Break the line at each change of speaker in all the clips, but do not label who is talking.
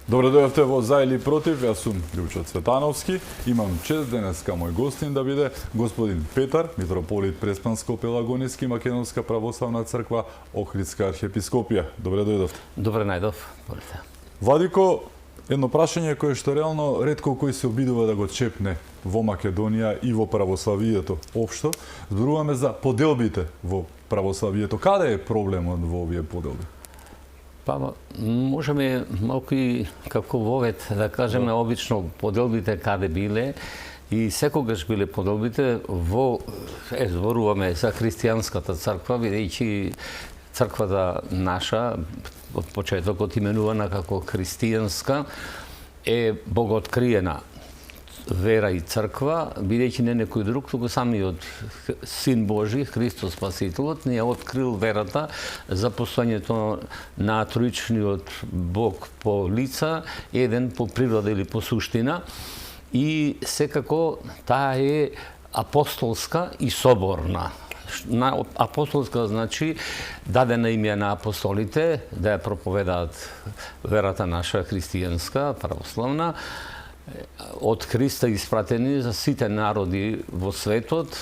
Добре дојавте во За или против, јас сум Лјупчо Цветановски. Имам чест денеска мој гостин да биде господин Петар, митрополит Преспанско-Пелагонески Македонска православна црква, Охридска архиепископија. Добре дојдовте.
Добре најдов.
Владико, едно прашање кое што реално ретко кој се обидува да го чепне во Македонија и во православието општо. Зборуваме за поделбите во православието. Каде е проблемот во овие поделби?
Па, можеме малку и како вовет да кажеме обично поделбите каде биле и секогаш биле поделбите во зборуваме за христијанската црква, бидејќи црквата наша од почетокот именувана како христијанска е богооткриена вера и црква, бидејќи не некој друг, туку самиот Син Божи, Христос Спасителот, ни ја открил верата за постојањето на троичниот Бог по лица, еден по природа или по суштина, и секако таа е апостолска и соборна. Апостолска значи дадена им е на апостолите да ја проповедаат верата наша христијанска, православна, од Христа испратени за сите народи во светот,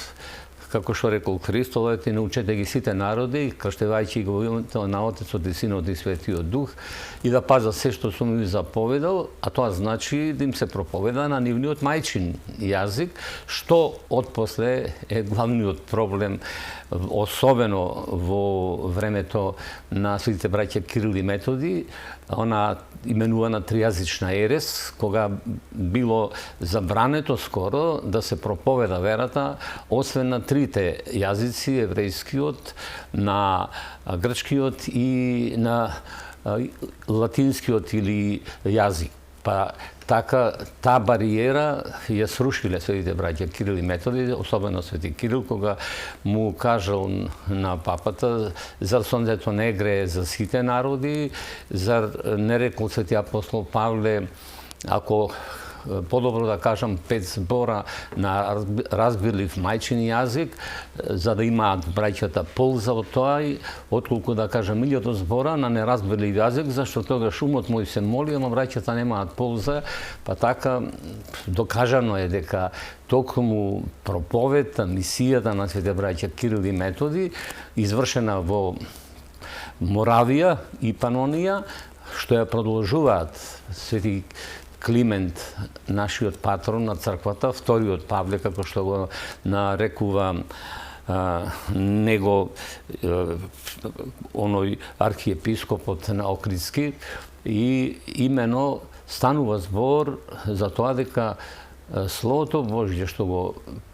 како што рекол Христос, одете и научете ги сите народи, крштевајќи го името на Отецот и Синот и Светиот Дух, и да пазат се што сум ви заповедал, а тоа значи да им се проповеда на нивниот мајчин јазик, што отпосле е главниот проблем, особено во времето на светите браќа Кирил и Методи, она именувана тријазична ерес, кога било забрането скоро да се проповеда верата, освен на трите јазици, еврејскиот, на грчкиот и на латинскиот или јазик. Па така таа бариера ја срушиле светите браќа Кирил и Методи, особено свети Кирил, кога му кажал на папата, зар сонцето не грее за сите народи, зар не рекол свети апостол Павле, ако подобро да кажам 5 збора на разбирлив мајчин јазик, за да имаат браќата полза од тоа, отколку да кажам 1000 збора на неразбирлив јазик, зашто тогаш умот мој се моли, ама браќата немаат полза, па така докажано е дека токму проповедта, мисијата на светите браќа Кирил и Методи, извршена во Моравија и Панонија, што ја продолжуваат свети Климент, нашиот патрон на црквата, вториот Павле, како што го нарекува него оној архиепископот на Охридски, и имено станува збор за тоа дека Словото Божје што го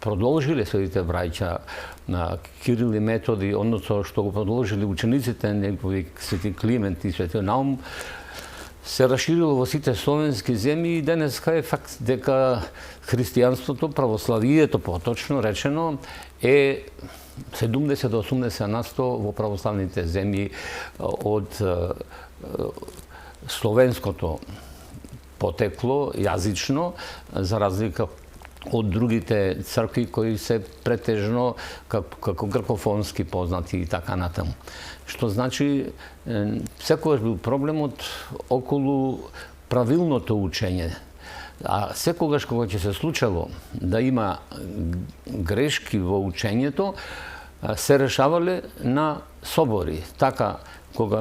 продолжиле светите браќа на Кирил и Методи, односно што го продолжиле учениците негови свети Климент и свети Наум, се расширило во сите словенски земји и денеска е факт дека христијанството, православието поточно речено, е 70 до 80% во православните земји од словенското потекло, јазично, за разлика од другите цркви кои се претежно како гркофонски познати и така натаму. Што значи, секогаш бил проблемот околу правилното учење. А секогаш кога ќе се случало да има грешки во учењето, се решавале на собори. Така, кога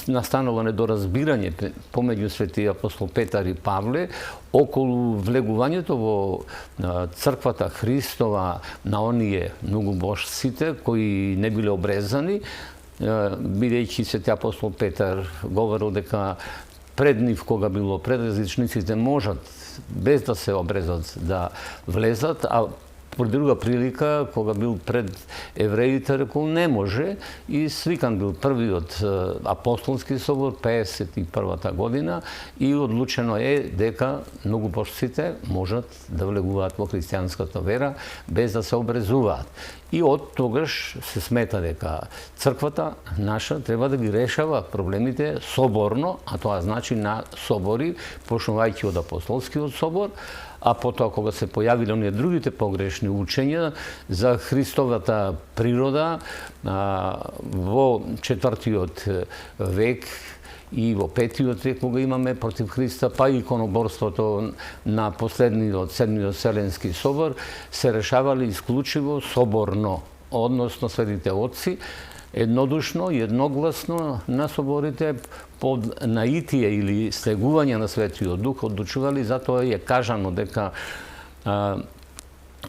настанало недоразбирање помеѓу свети апостол Петар и Павле околу влегувањето во црквата Христова на оние многобожците кои не биле обрезани, бидејќи свети апостол Петар говорил дека пред нив кога било предразличниците можат без да се обрезат да влезат, а по друга прилика, кога бил пред евреите, рекол не може, и свикан бил првиот апостолски собор, 51-та година, и одлучено е дека многобожците можат да влегуваат во христијанската вера без да се обрезуваат. И од тогаш се смета дека црквата наша треба да ги решава проблемите соборно, а тоа значи на собори, почнувајќи од апостолскиот собор, а потоа кога се појавиле оние другите погрешни учења за Христовата природа во 4. век и во 5-тиот век кога имаме против Христа, па и иконоборството на последниот 7-тиот Вселенски собор се решавали исклучиво соборно, односно светите отци еднодушно и едногласно на соборите под наитие или слегување на Светиот Дух одлучували, затоа е кажано дека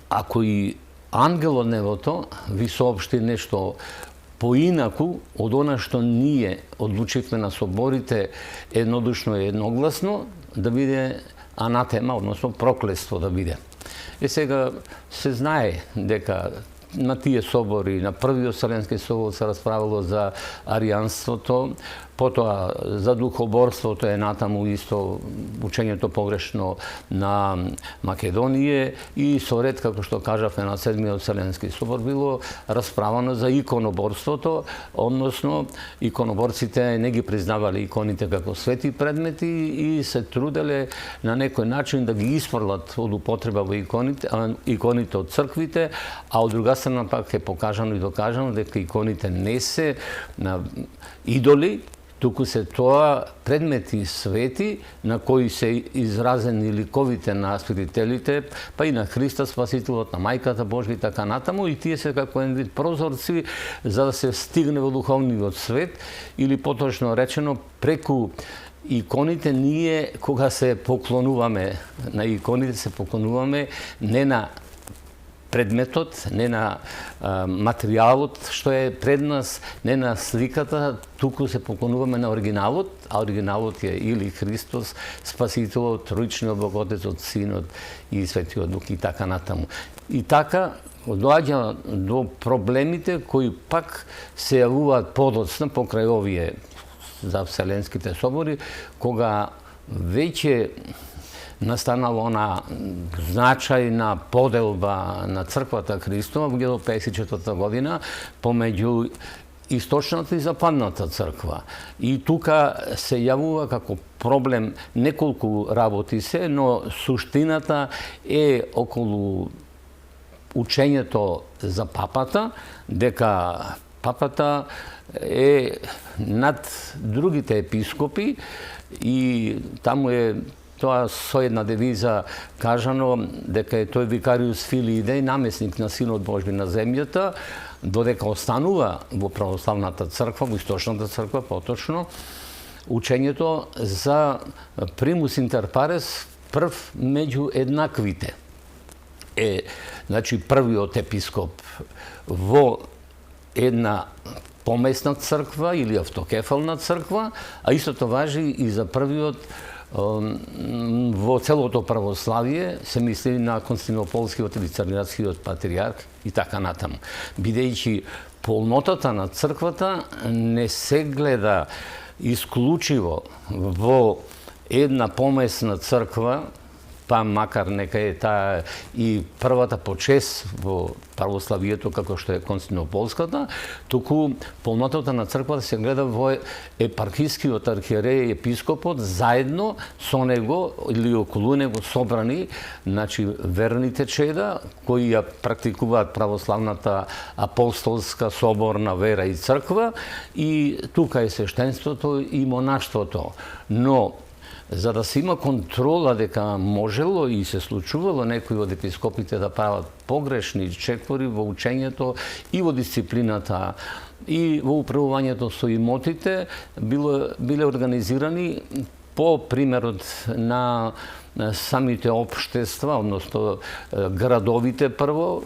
ако и ангел од небото ви соопшти нешто поинаку од она што ние одлучивме на соборите еднодушно и едногласно, да биде анатема, односно проклетство да биде. Сега се знае дека на тие собори, на првиот Вселенски собор се расправило за аријанството, потоа за духоборството е натаму исто учењето погрешно на Македонија и со ред, како што кажавме, на 7-тиот Вселенски собор било расправано за иконоборството, односно иконоборците не ги признавале иконите како свети предмети и се труделе на некој начин да ги испрлат од употреба во иконите од црквите, а од друга страна пак е покажано и докажано дека иконите не се идоли, туку се тоа предмети свети на кои се изразени ликовите на свидетелите, па и на Христа Спасителот, на Мајката Божја и така натаму, и тие се како еден вид прозорци за да се стигне во духовниот свет, или поточно речено преку иконите ние кога се поклонуваме на иконите се поклонуваме не на предметот, не на материјалот што е пред нас, не на сликата, туку се поклонуваме на оригиналот, а оригиналот е или Христос, Спасителот, Троичниот Бог Отецот, Синот и Светиот Дух и така натаму. И така доаѓа до проблемите кои пак се јавуваат подоцна покрај овие за Вселенските собори, кога веќе настанала она значајна поделба на црквата Христова во 1954 година помеѓу источната и западната црква. И тука се јавува како проблем неколку работи се, но суштината е околу учењето за папата, дека папата е над другите епископи и таму е тоа со една девиза кажано дека е тој викариус филии Деи, намесник на Синот Божји на земјата, додека останува во православната црква, во источната црква поточно, учењето за примус интер парес, прв меѓу еднаквите. Значи првиот епископ во една помесна црква или автокефална црква, а истото важи и за првиот во целото православие, се мисли на Константинополскиот или Цариградскиот патриарх и така натаму. Бидејќи полнотата на црквата не се гледа исклучиво во една помесна црква, па макар нека е таа и првата по чест во православието како што е Константинополската, туку полнотата на црквата се гледа во епархискиот архиереј епископот заедно со него или околу него собрани, значи верните чеда кои ја практикуваат православната апостолска соборна вера и црква, и тука е свештенството и монаштвото. Но за да се има контрола дека можело и се случувало некои од епископите да прават погрешни четвори во учењето и во дисциплината и во управувањето со имотите, биле организирани по примерот на самите општества, односно градовите прво,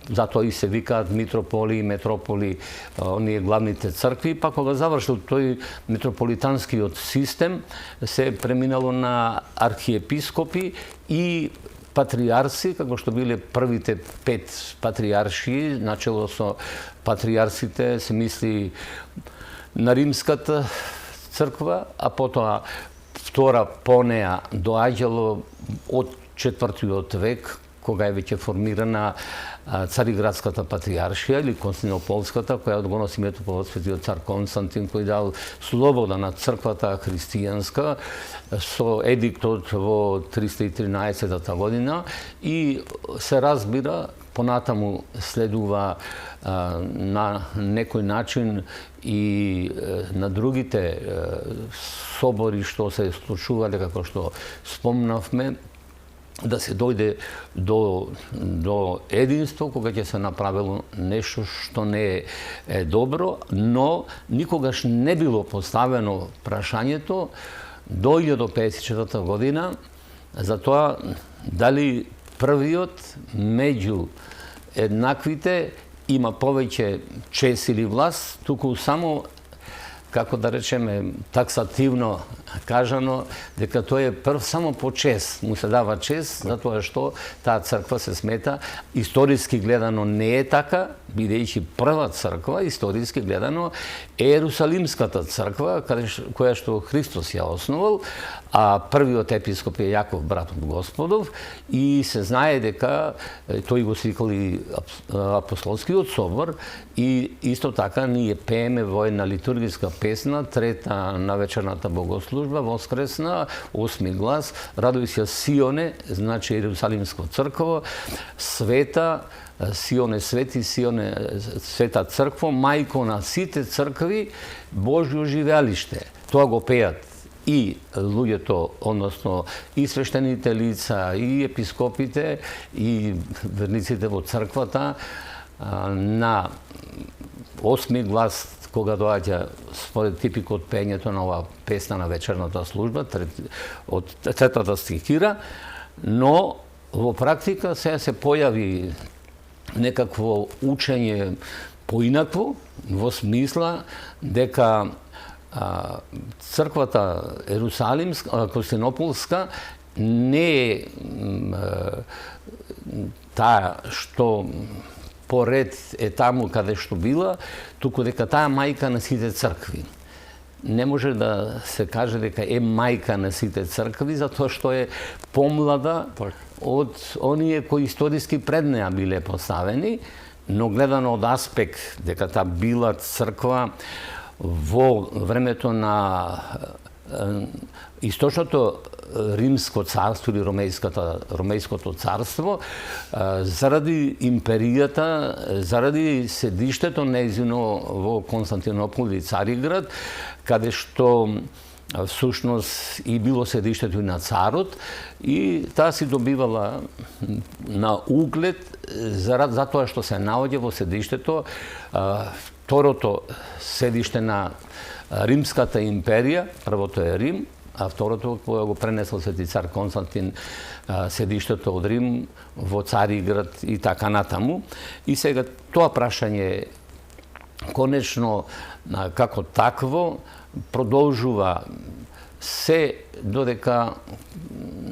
затоа и се викаат митрополи и метрополи, оние главните цркви, па кога завршил тој митрополитанскиот систем, се преминало на архиепископи и патриарси, како што биле првите 5 патриарши, начело со патриарсите, се мисли на Римската црква, а потоа втора по неа доаѓало од 4-тиот век, кога е веќе формирана Цариградската патриаршија или Константинополската, која го носи името по светиот цар Константин, кој дал слобода на црквата христијанска со едиктот во 313 година, и се разбира понатаму следува на некој начин и на другите собори што се случувале, како што спомнавме, да се дојде до единство кога ќе се направило нешто што не е добро, но никогаш не било поставено прашањето до 1954 година за тоа дали првиот меѓу еднаквите има повеќе чест или власт, туку само, како да речеме, таксативно кажано, дека тој е прв само по чест, му се дава чест, затоа што таа црква се смета, историски гледано не е така, бидејќи прва црква, историски гледано, е Ерусалимската црква, која што Христос ја основал, а првиот епископ е Јаков, брат од Господов, и се знае дека тој го свикал и апостолскиот собор, и исто така ние пееме во една литургиска песна, трета на вечерната богослужба, воскресна, 8 глас, радуј се Сионе, значи Ерусалимска црква, света, Сионе свети, Сионе света црква, мајко на сите цркви, Божјо живеалиште. Тоа го пеат и луѓето, односно и свештените лица, и епископите, и верниците во црквата, на 8 глас, кога доаѓа според типикот пењето на оваа песна на вечерната служба, од третата стихира, но во практика се појави некакво учење поинакво, во смисла дека црквата Ерусалимска, Константинополска не е таа што поред е таму каде што била, туку дека таа мајка на сите цркви. Не може да се каже дека е мајка на сите цркви, затоа што е помлада од оние кои историски пред неа биле поставени, но гледано од аспект дека таа била црква во времето на источното Римско царство или Ромејското царство, заради империјата, заради седиштето нејзино во Константинопол и Цариград, каде што всушност и било седиштето и на царот, и таа си добивала на углед затоа што се наоѓа во седиштето второто седиште на Римската империја, првото е Рим, а второто која го пренесол Свети цар Константин седиштето од Рим во Цариград и така натаму. И сега тоа прашање конечно како такво продолжува се додека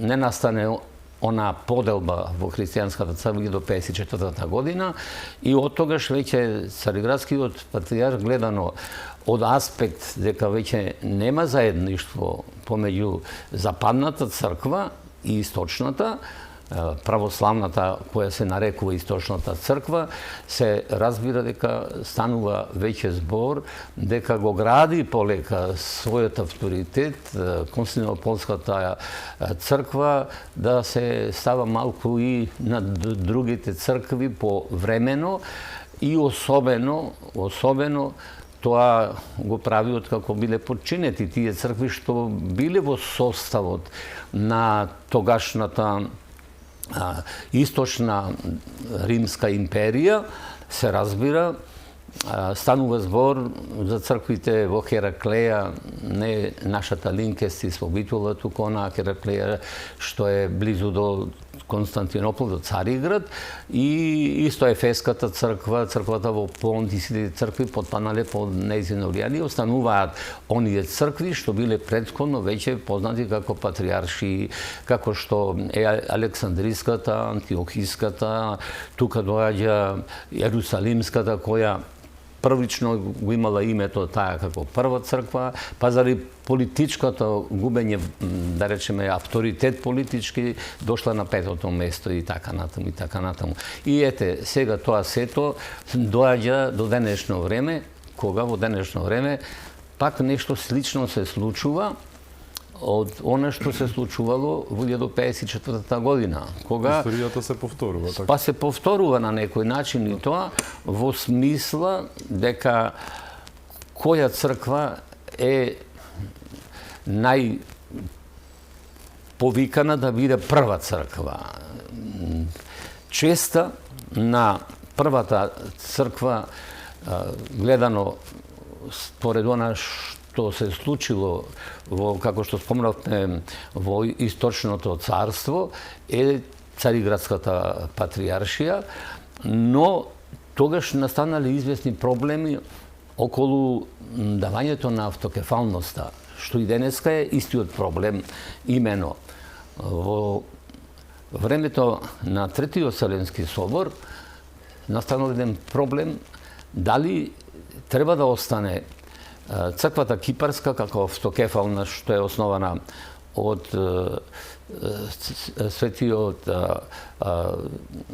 не настане она поделба во христијанската црква до 54-та година, и од тогаш веќе Цариградскиот патријарх гледано од аспект дека веќе нема заедништво помеѓу западната црква и источната, православната која се нарекува источната црква, се разбира дека станува веќе збор дека го гради полека својот авторитет, Константинополската црква, да се става малку и на другите цркви по времено, и особено тоа го прави откако биле подчинети тие цркви што биле во составот на тогашната источна Римска империја. Се разбира, станува збор за црквите во Хераклеја, не нашата Линкест и Свобитола, туку она Хераклеја што е близу до Константинопол, до Цариград, и исто Ефеската црква, црквата во Понт и сите цркви потпанале под нејзино влијание. Остануваат оние цркви што биле претходно веќе познати како патриарши, како што е Александриската, Антиохиската, тука доаѓа Ерусалимската, која првично го имала името таа како прва црква, па заради политичкото губење, да речеме, авторитет политички, дошла на 5-то место и така натаму, и така натаму. И ете, сега тоа сето доаѓа до денешно време, кога во денешно време пак нешто слично се случува, од она што се случувало во 1954 година, кога
Историјата се повторува, така?
па се повторува на некој начин и тоа во смисла дека која црква е повикана да биде прва црква. Честа на првата црква гледано според она што се случило во, како што спомнавме, во Источното царство е Цариградската патријаршија, но тогаш настанале известни проблеми околу давањето на автокефалноста, што и денеска е истиот проблем, имено во времето на Третиот Вселенски собор настанал еден проблем дали треба да остане црквата Кипарска како автокефална, што е основана од светиот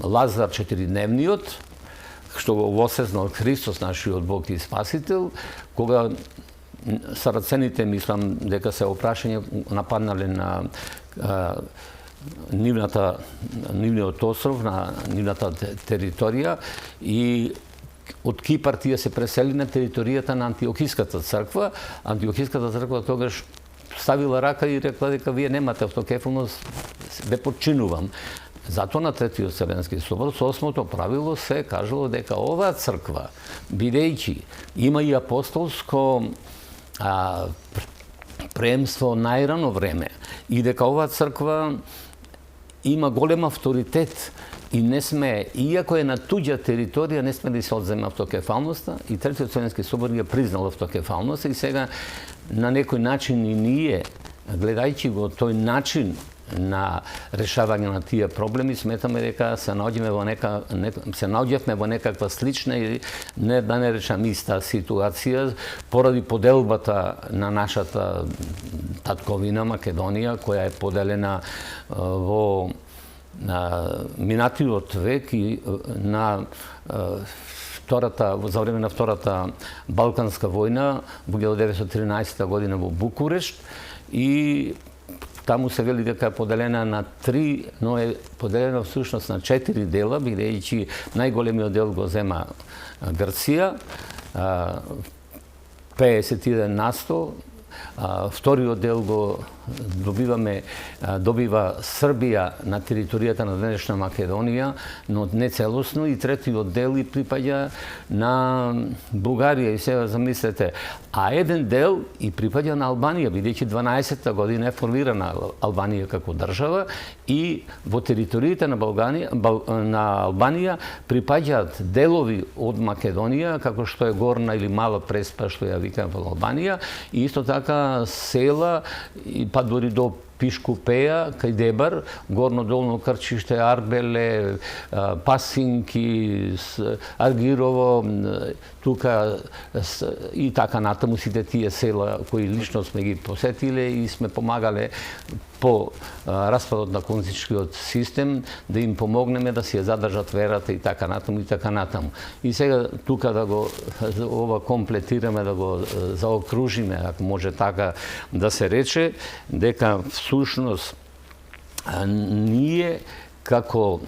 Лазар Четиридневниот, што го воссезнал Христос, нашиот Бог и Спасител, кога сарацените, мислам дека се опрашање нападнале на нивниот остров, на нивната територија, и од Кипар тие се пресели на територијата на Антиохиската црква. Антиохиската црква тогаш ставила рака и рекла дека вие немате автокефалност, ве подчинувам. Затоа на Третиот Вселенски собор со осмото правило се кажало дека оваа црква, бидејќи има и апостолско преемство најрано време и дека оваа црква има голем авторитет и не сме, иако е на туѓа територија, не сме да се одземе автокефалноста, и Третиот Вселенски собор ја признал автокефалноста, и сега на некој начин и ние, гледајќи го тој начин на решавање на тие проблеми, сметаме дека се наоѓавме во некаква слична и не да не речам иста ситуација поради поделбата на нашата татковина Македонија, која е поделена во минатиот век и на за време на Втората Балканска војна во 1913 година во Букурешт, и таму се вели дека е поделена на 3, но е поделена всушност на 4 дела, бидејќи најголемиот дел го зема Грција, 51%, вториот дел го добива Србија на територијата на денешна Македонија, но не целосно, и третиот дел и припаѓа на Бугарија, и сега замислете, а еден дел и припаѓа на Албанија, бидејќи 12-та година е формирана Албанија како држава, и во териториите на Албанија припаѓаат делови од Македонија, како што е Горна или Мала Преспа, што ја викаме во Албанија, и исто така села, и па дори до Пишкупеја, кај Дебар, Горно-долно Крчиште, Арбеле, Пасинки, Аргирово, тука и така натаму, сите тие села кои лично сме ги посетиле и сме помагале по распадот на комунистичкиот систем да им помогнеме да си ја задржат верата и така натаму и така натаму. И сега тука да го ова комплетираме, да го заокружиме, ако може така да се рече, дека всушност ние како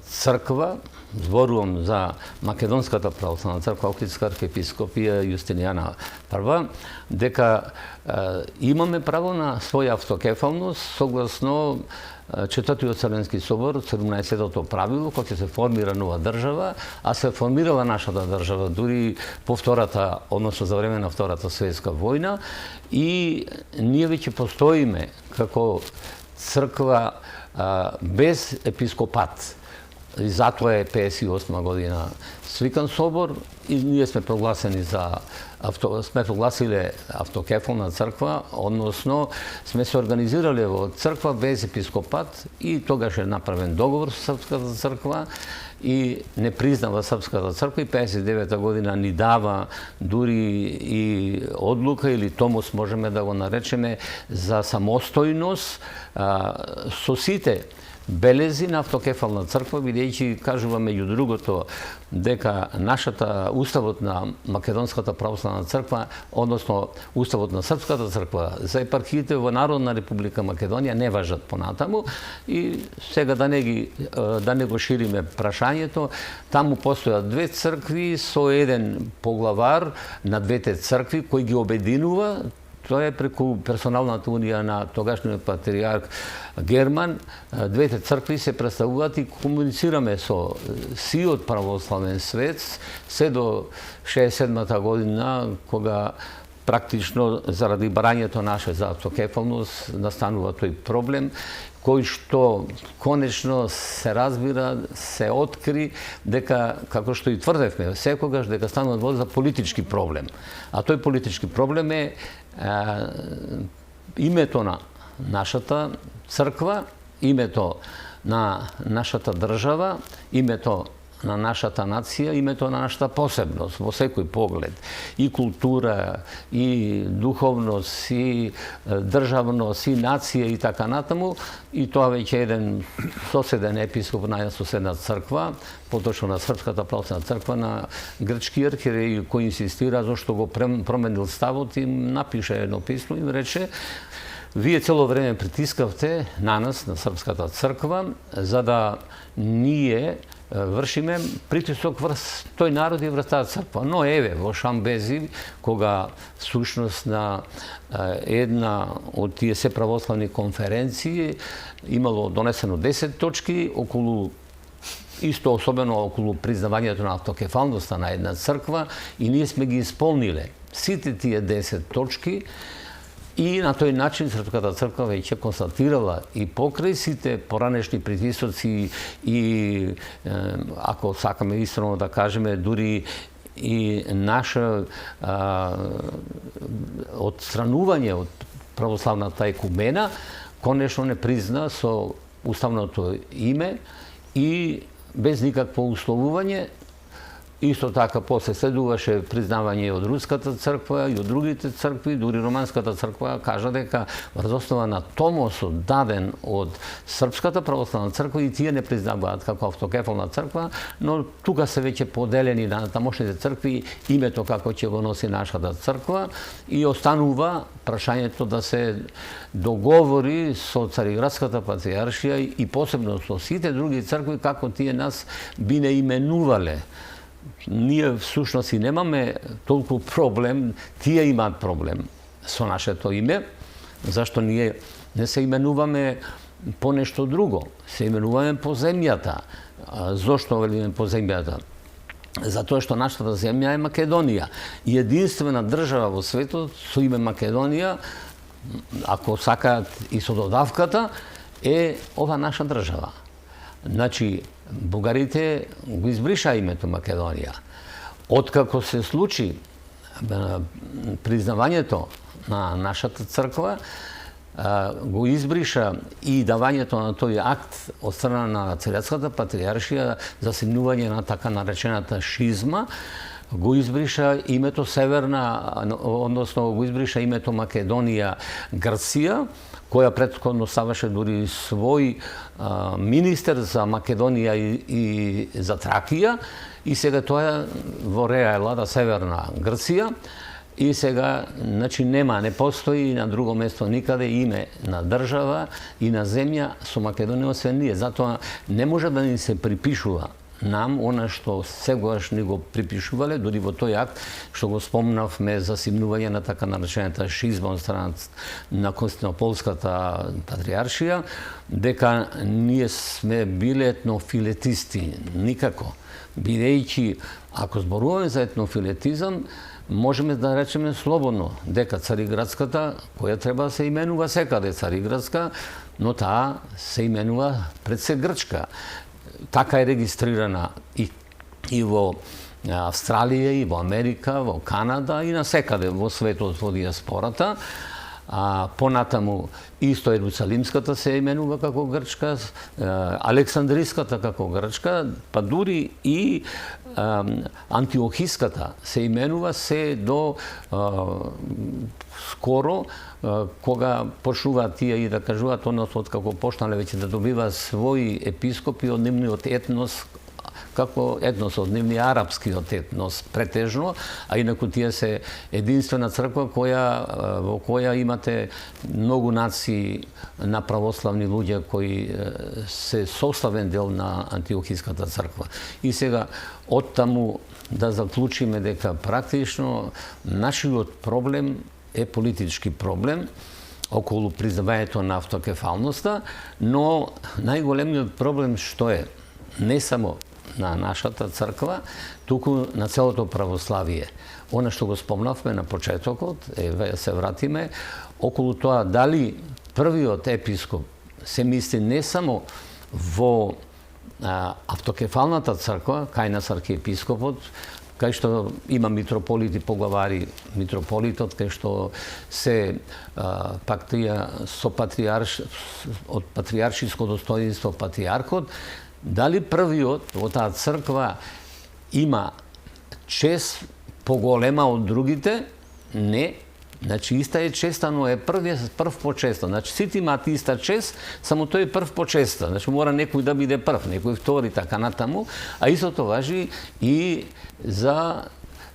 црква, зборувам за Македонската православна црква, Охридска архиепископија Јустинијана I, дека имаме право на своја автокефалност согласно Четвртиот Вселенски собор, 17-тото правило, кога ќе се формира нова држава, а се формирала нашата држава дури по втората, односно за време на Втората светска војна, и ние веќе постоиме како црква без епископат. И затоа е 58 година свикан собор, и ние сме прогласени сме прогласиле автокефална црква, односно сме се организирале во црква без епископат, и тогаш е направен договор со Српската црква и не признава Српската црква, и 59 година ни дава дури и одлука или томос, можеме да го наречеме, за самостојност со сите белези на автокефална црква, бидејќи кажува меѓу другото дека нашата уставот на Македонската православна црква, односно уставот на Српската црква за епархиите во Народна република Македонија не важат понатаму и сега да не го шириме прашањето, таму постојат две цркви со еден поглавар на двете цркви кој ги обединува. Тоа е преку персоналната унија на тогашниот патриарх Герман. Двете цркви се представуваат и комуницираме со сиот православен свет се до 67-та година, кога практично заради барањето наше за автокефалност настанува тој проблем, кој што конечно се разбира, се откри дека, како што и тврдевме секогаш, дека станува збор за политички проблем. А тој политички проблем е името на нашата црква, името на нашата држава, името на нашата нација, името на нашата посебност во секој поглед. И култура, и духовност, и државност, и нација и така натаму. И тоа веќе еден соседен епископ на соседна црква, поточно на Српската православна црква, на грчки архиерей, кој инсистира зашто го променил ставот, и напише едно писмо и рече: вие цело време притискавте на нас, на Српската црква, за да ние вршиме притисок врз тој народ и врз таа црква. Но еве, во Шамбези, кога сушност на една од тие се православни конференции имало донесено 10 точки околу исто особено околу признавањето на автокефалноста на една црква, и ние сме ги исполниле сите тие 10 точки. И на тој начин Српската црква веќе констатирала и покрај сите поранешни притисоци и, ако сакаме истинно да кажеме, дури и наша отстранување од православната екумена, конечно не призна со уставното име и без никакво условување. Исто така после следуваше признавање од Руската црква и од другите цркви, дури Романската црква кажа дека врз основа на томосот даден од Српската православна црква и тие не признаваат како автокефална црква, но тука се веќе поделени на тамошните цркви името како ќе го носи нашата црква, и останува прашањето да се договори со Цариградската патриаршија и посебно со сите други цркви како тие нас би не именувале. Ние всушност и немаме толку проблем, тие имаат проблем со нашето име, зашто ние не се именуваме по нешто друго, се именуваме по земјата. Зошто велиме по земјата? Затоа што нашата земја е Македонија. И единствена држава во светот со име Македонија, ако сакаат и со додавката, е ова наша држава. Значи, бугарите го избриша името Македонија. Откако се случи признавањето на нашата црква, го избриша и давањето на тој акт од страна на Царската патриаршија за симнување на така наречената шизма, го избриша името Северна, односно го избриша името Македонија Грција, која претходно ставаше дури свој министер за Македонија и за Тракија, и сега тоа во Реа Елада Северна Грција, и сега значи не постои на друго место никаде име на држава и на земја со Македонија освен ние. Затоа не може да ни се припишува нам она што сегаш ни го припишувале, дури во тој акт што го спомнавме за симнување на така наречената шизма од страна на Константинополската патриаршија, дека ние сме биле етнофилетисти. Никако. Бидејќи, ако зборуваме за етнофилетизам, можеме да речеме слободно дека Цариградската, која треба да се именува секаде Цариградска, но таа се именува пред се грчка. Така е регистрирана и во Австралија, и во Америка, во Канада, и насекаде во светот во диаспората. Понатаму исто Ерусалимската се именува како грчка, Александриската како грчка, па дури и Антиохиската се именува се до скоро, кога почнуваат тие и да кажуваат, односно како почнале веќе да добива своји епископи од нивниот етнос, како етнос од нивниот арапскиот етнос претежно, а инаку тие се единствена црква во која имате многу нации на православни луѓе кои се составен дел на Антиохиската црква. И сега оттаму да заклучиме дека практично нашиот проблем е политички проблем околу признавањето на автокефалноста, но најголемиот проблем што е? Не само на нашата црква, туку на целото православие. Она што го спомнавме на почетокот, се вратиме, околу тоа дали првиот епископ се мисли не само во автокефалната црква, кај нас архиепископот, кај што има митрополити, поглавари митрополитот, кај што се пак тие со од патриаршиско достоинство патриархот, дали првиот во таа црква има чест поголема од другите? Не. Значи, иста е честа, но е прв по честа. Значи, сите имаат иста чест, само тој е прв по честа. Значи, мора некој да биде прв, некој втори, така натаму. А истото важи и за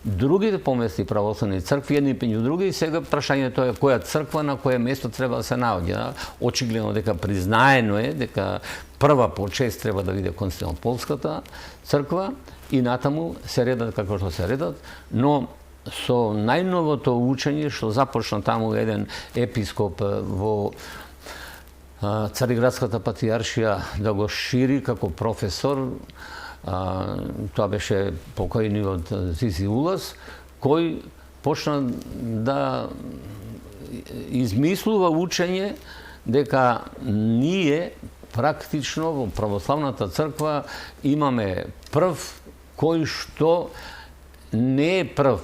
другите поместни православни цркви, едни пењу други, и сега прашањето е која црква на кое место треба да се наоѓа. Очигледно дека признаено е дека прва по чест треба да биде Константинополската црква и натаму се редат како што се редат, но со најновото учење што започна таму еден епископ во Цариградската патриаршија да го шири како професор, тоа беше покојниот Зизи Улас, кој почна да измислува учење дека ние практично во православната црква имаме прв кој што не е прв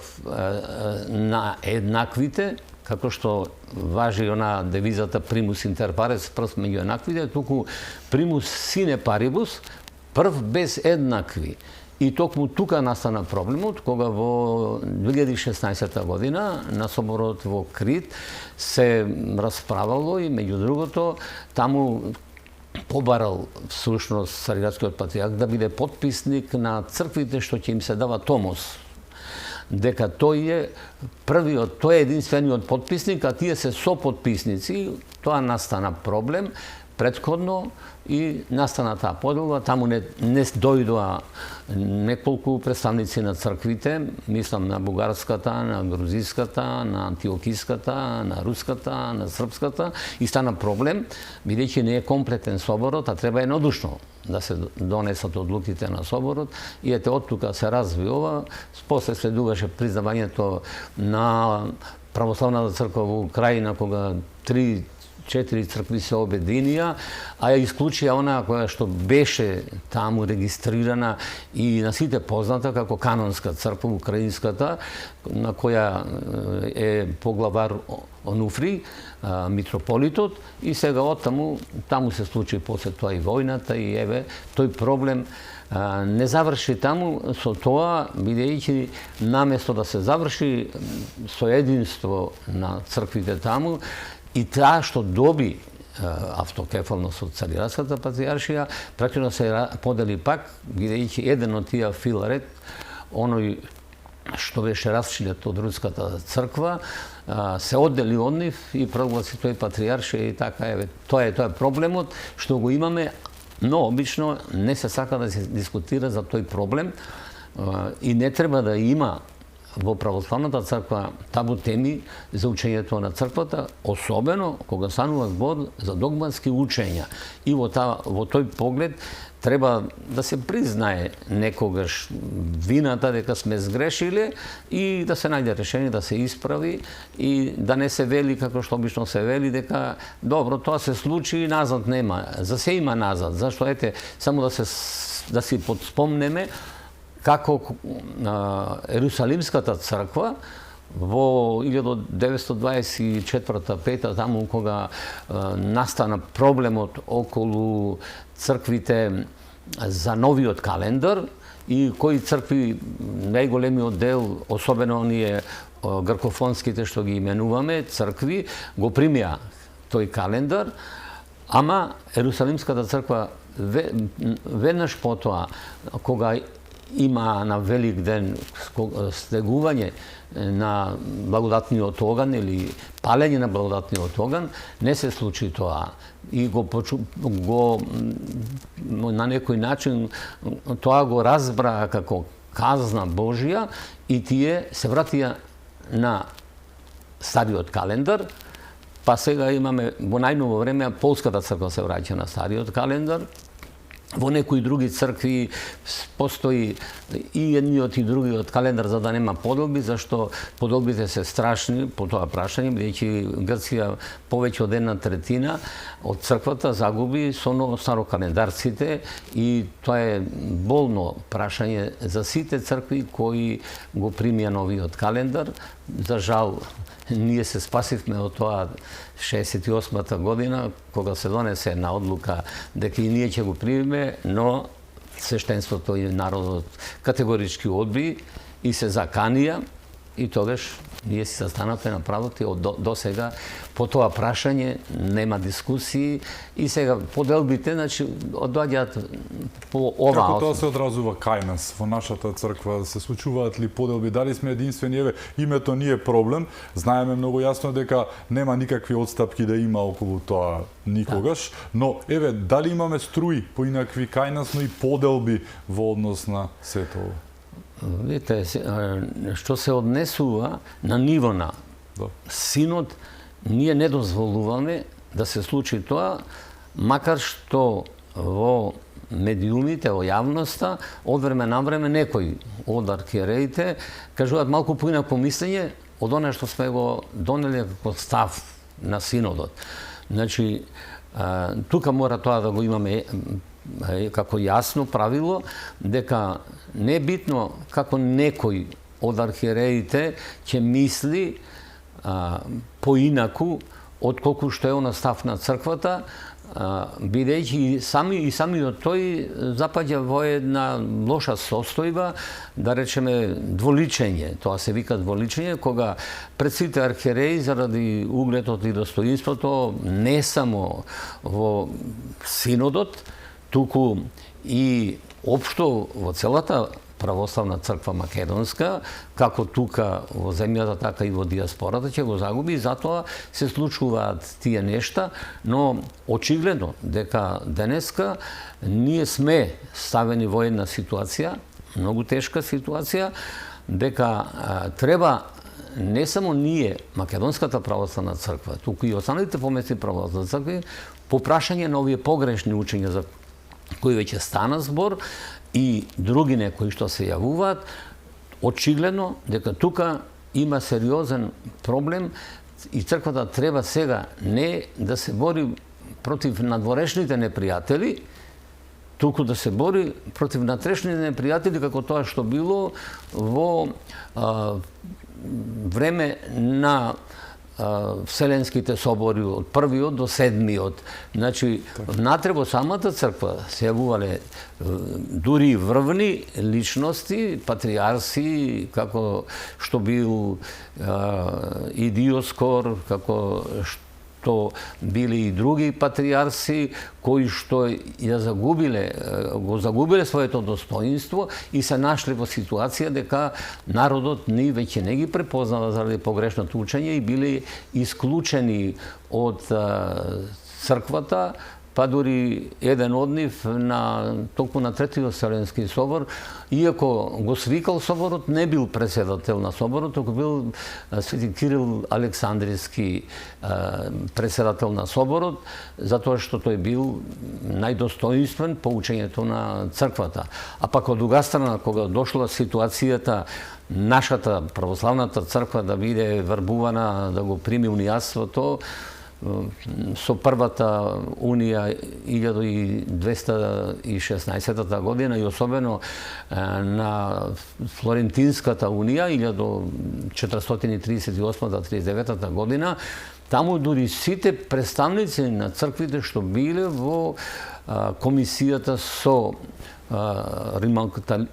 на еднаквите, како што важи она девизата примус интер парес, прв меѓу еднаквите, туку примус сине парибус, прв без еднакви. И токму тука настана проблемот, кога во 2016 година на соборот во Крит се расправало и меѓу другото таму побарал всушност Цариградскиот патриарх да биде потписник на црквите што ќе им се дава томос. Дека тој е првиот, тој е единствениот потписник, а тие се сопотписници, тоа настана проблем претходно и настана таа поделба, таму не дојдоа неколку представници на црквите, мислам на бугарската, на грузиската, на антиокиската, на руската, на српската, и стана проблем, бидејќи не е комплетен соборот, а треба еднодушно да се донесат одлуките на соборот, и ете од тука се разви ова, после следуваше признавањето на православната црква во Украина, кога 3-4 цркви се обединија, а ја исклучија она која што беше таму регистрирана и на сите позната како канонска црква, украинската, на која е поглавар Онуфри, митрополитот, и сега оттаму, таму се случи после тоа и војната, и еве, тој проблем не заврши таму со тоа, бидејќи наместо да се заврши со единство на црквите таму, и таа што доби автокефалност од Цариградската патриаршија, практично се подели пак, бидејќи еден од тие филарет, оној што беше расчинет од Руската црква, се оддели од нив и прогласи тој патриаршија, и така еве. Тоа е проблемот што го имаме, но обично не се сака да се дискутира за тој проблем и не треба да има во православната црква табу теми за учењето на црквата, особено кога станува збор за догматски учења. И во тој поглед треба да се признае некогаш вината дека сме сгрешиле и да се најде решение да се исправи и да не се вели како што обично се вели дека добро, тоа се случи и назад нема. За се има назад, зашто ете само да си подспомнеме како Ерусалимската црква во 1924-5 таму кога настана проблемот околу црквите за новиот календар и кои цркви најголемиот дел, особено оние гркофонските што ги именуваме цркви го примија тој календар, ама Ерусалимската црква веднаш потоа, кога има на Велик ден стегување на благодатниот оган или палење на благодатниот оган, не се случи тоа. И го на некој начин тоа го разбраа како казна Божја и тие се вратија на стариот календар, па сега имаме во најново време Полската црква се враќа на стариот календар. Во некои други цркви постои и едниот и другиот календар за да нема поделби, зашто поделбите се страшни по тоа прашање, бидејќи Грција повеќе од 1/3 од црквата загуби со старокалендарците и тоа е болно прашање за сите цркви кои го примија новиот календар. За жал, ние се спасивме од тоа 68-та година, кога се донесе една одлука дека и ние ќе го примеме, но свештенството и народот категорички одби и се заканија и тогаш ние си застанавме на правото и до сега по тоа прашање нема дискусии и сега поделбите, значи, одоаѓаат по ова.
Како тоа се одразува кај нас во нашата црква? Се случуваат ли поделби? Дали сме единствени? Еве, името не е проблем. Знаеме многу јасно дека нема никакви одстапки да има околу тоа никогаш, но еве, дали имаме струи поинакви кај нас, но и поделби во однос на сето ова?
Видите, што се однесува на ниво на синод, ние не дозволуваме да се случи тоа, макар што во медиумите, во јавноста, од време на време некои од архиереите кажуваат малку поинако мислење од она што сме го донели како став на синодот. Значи, тука мора тоа да го имаме како јасно правило, дека не е битно како некој од архиереите ќе мисли поинаку отколку што е она став на црквата, бидејќи и самиот тој запаѓа во една лоша состојба, да речеме дволичење, тоа се вика дволичење, кога пред сите архиереи заради угледот и достоинството не само во синодот, туку и општо во целата православна црква македонска, како тука во земјата, така и во диаспората ќе го загуби, затоа се случуваат тие нешта, но очигледно дека денеска ние сме ставени во една ситуација, многу тешка ситуација, дека треба не само ние, Македонската православна црква, туку и останалите помесни православни цркви, по прашање на овие погрешни учења за кои веќе стана збор и други некои што се јавуваат, очигледно дека тука има сериозен проблем и црквата треба сега не да се бори против надворешните непријатели, туку да се бори против натрешните непријатели како тоа што било во време на Вселенските собори од првиот до седмиот. Значи, внатре во самата црква се јавувале дури врвни личности, патриарси, како што бил и Диоскор, како што били и други патриарси кои што го загубиле своето достоинство и се нашли во ситуација дека народот ни веќе не ги препознава заради погрешното учење и биле исклучени од црквата, па дури еден од нив токму на Третиот Вселенски собор, иако го свикал соборот, не бил председател на соборот, туку бил свети Кирил Александриски председател на соборот, затоа што тој бил најдостоинствен по учењето на црквата. А пак од друга страна, кога дошла ситуацијата нашата православната црква да биде врбувана да го прими унијатството, со првата унија 1216 година и особено на Флорентинската унија 1438-39 година, таму дури сите представници на црквите што биле во комисијата со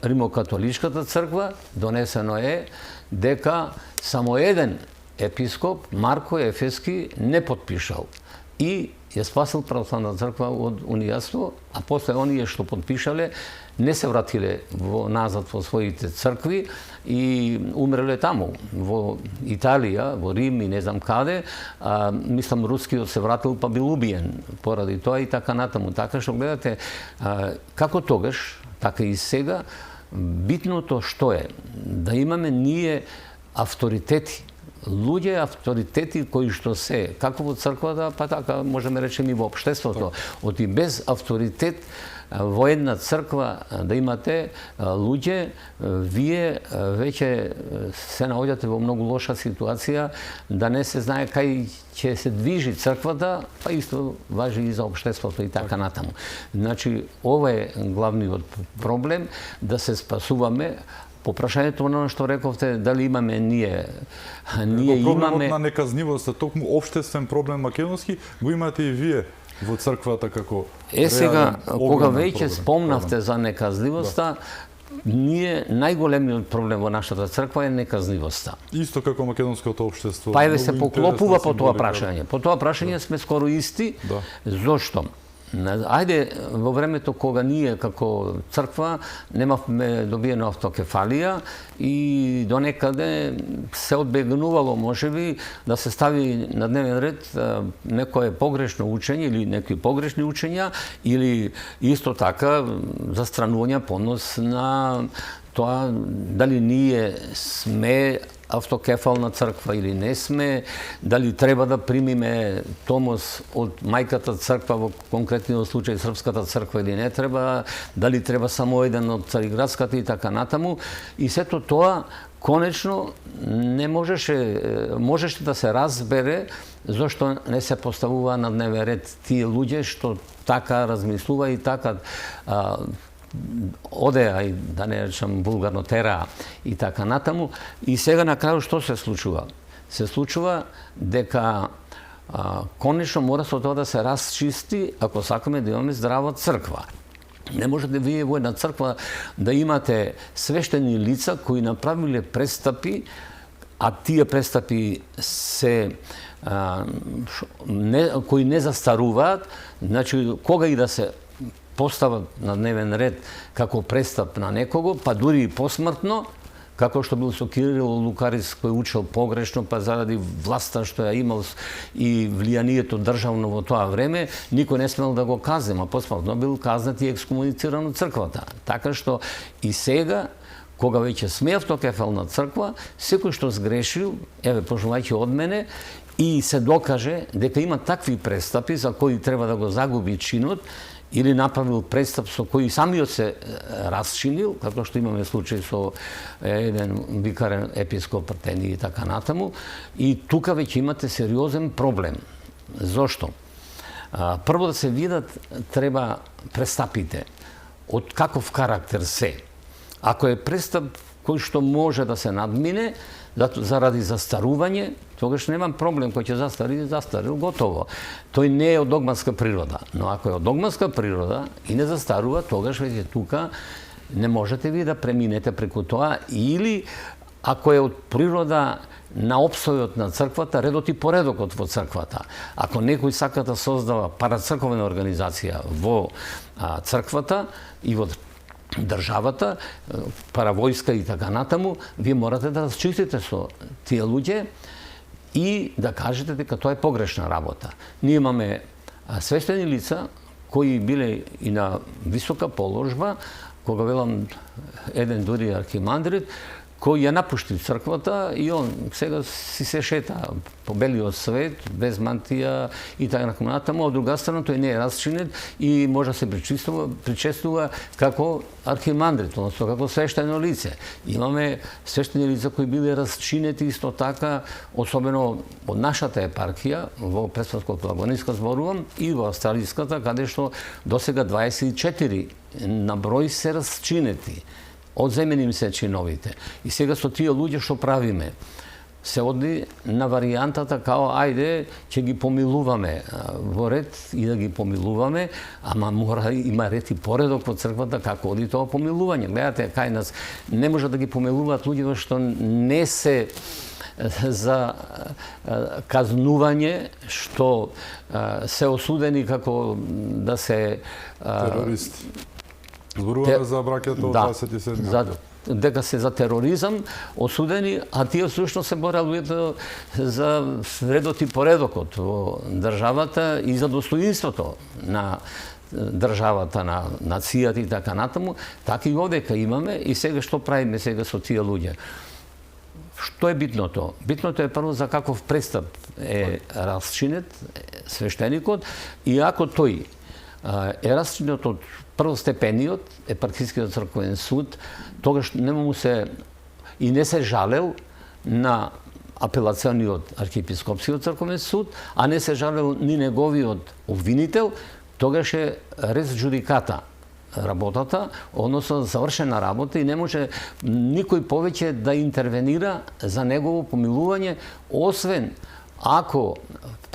Римокатоличката црква, донесено е дека само еден епископ, Марко Ефески, не подпишал и ја спасил православна црква од унијатство, а после оние што подпишале не се вратиле назад во своите цркви и умреле таму, во Италија, во Рим и не знам каде. Мислам, рускиот се вратил па бил убиен поради тоа и така натаму. Така што гледате, како тогаш, така и сега, битното што е? Да имаме ние авторитети, луѓе авторитети кои што се, како во црквата, па така можеме речеме и во општеството. Оти без авторитет во една црква да имате луѓе, вие веќе се наоѓате во многу лоша ситуација, да не се знае кај ќе се движи црквата, па исто важи и за општеството и така натаму. Значи, ова е главниот проблем, да се спасуваме. По прашањето на што рековте, дали имаме ние имаме...
Проблемот на неказнивост, токму општествен проблем македонски, го имате и вие во црквата како...
Сега, кога веќе спомнавте за неказливоста, ние најголемиот проблем во нашата црква е неказнивоста.
Исто како македонското општество.
Па еве се поклопува по тоа прашање. По тоа прашање сме скоро исти.
Да.
Зошто? Ајде, во времето кога ние како црква немавме добиено автокефалија и донекаде се одбегнувало можеби да се стави на дневен ред некое погрешно учење или некои погрешни учења или исто така застранување понос на тоа дали ние сме автокефална црква или не сме, дали треба да примиме томос од мајката црква, во конкретниот случај Српската црква или не треба, дали треба само еден од Цариградската и така натаму. И сето тоа конечно не можеше да се разбере зошто не се поставува на дневен ред тие луѓе што така размислува и така одеа и да не речам вулгарно тераа и така натаму. И сега на крајот што се случува? Се случува дека конечно мора со тоа да се расчисти ако сакаме да имаме здрава црква. Не можете вие во една црква да имате свештени лица кои направиле престапи, а тие престапи се кои не застаруваат, значи кога и да се постават на дневен ред како престап на некого, па дури и посмртно, како што бил со Кирил Лукарис кој учел погрешно, па заради власта што ја имал и влијанието државно во тоа време, никој не смел да го казне, а посмртно бил казнат и екскомунициран од црквата. Така што и сега, кога веќе сме автокефална црква, секој што сгрешил, еве почнувајќи од мене, и се докаже дека има такви престапи за кои треба да го загуби чинот, или направил престап со кој самиот се расчинил, како што имаме случај со еден викарен епископ Партени и така натаму, и тука веќе имате сериозен проблем. Зошто? Прво да се видат треба престапите, од каков карактер се. Ако е престап кој што може да се надмине, заради застарување, тогаш немам проблем, кој ќе застарил, готово. Тој не е од догматска природа. Но ако е од догматска природа и не застарува, тогаш веќе тука не можете ви да преминете преку тоа, или ако е од природа на опстојот на црквата, редот и поредокот во црквата. Ако некој сака да создава парацрковна организација во црквата и во државата, паравојска и така натаму, вие морате да расчистите со тие луѓе и да кажете дека тоа е погрешна работа. Ние имаме свештени лица кои биле и на висока положба, кога велам еден дури архимандрит, кој ја напушти црквата и он сега си се шета по белиот свет, без мантија и така натаму, од друга страна тој не е расчинет и може да се причестува како архимандрит, односно како свештено лице. Имаме свештени лица кои биле расчинети исто така, особено од нашата епархија, во Преспаското-Благовениска зборувам, и во Австралиската, каде што досега 24 на број се расчинети. Одземени им се чиновите. И сега со тие луѓе што правиме? се оди на варијантата као ајде ќе ги помилуваме во ред и да ги помилуваме, ама мора има ред и поредок во црквата како оди тоа помилување. Гледате, кај нас не може да ги помилуваат луѓе што не се за казнување, што се осудени како да се
терористи. Зборуваме за браќето од 27.
Дека се за тероризам осудени, а тие всушност се борат луѓето за редот и поредокот во државата и за достоинството на државата, на нацијата и така натаму. Така и овдека имаме и сега што правиме сега со тие луѓе? Што е битното? Битното е прво за каков престап е расчинет свештеникот и ако тој е расчинет од првостепениот епархискиот црковен суд, тогаш нема му се и не се жалел на апелациониот архиепископскиот црковен суд, а не се жалел ни неговиот обвинител, тогаш е рез джудиката работата, односно завршена работа и не може никој повеќе да интервенира за негово помилување, освен ако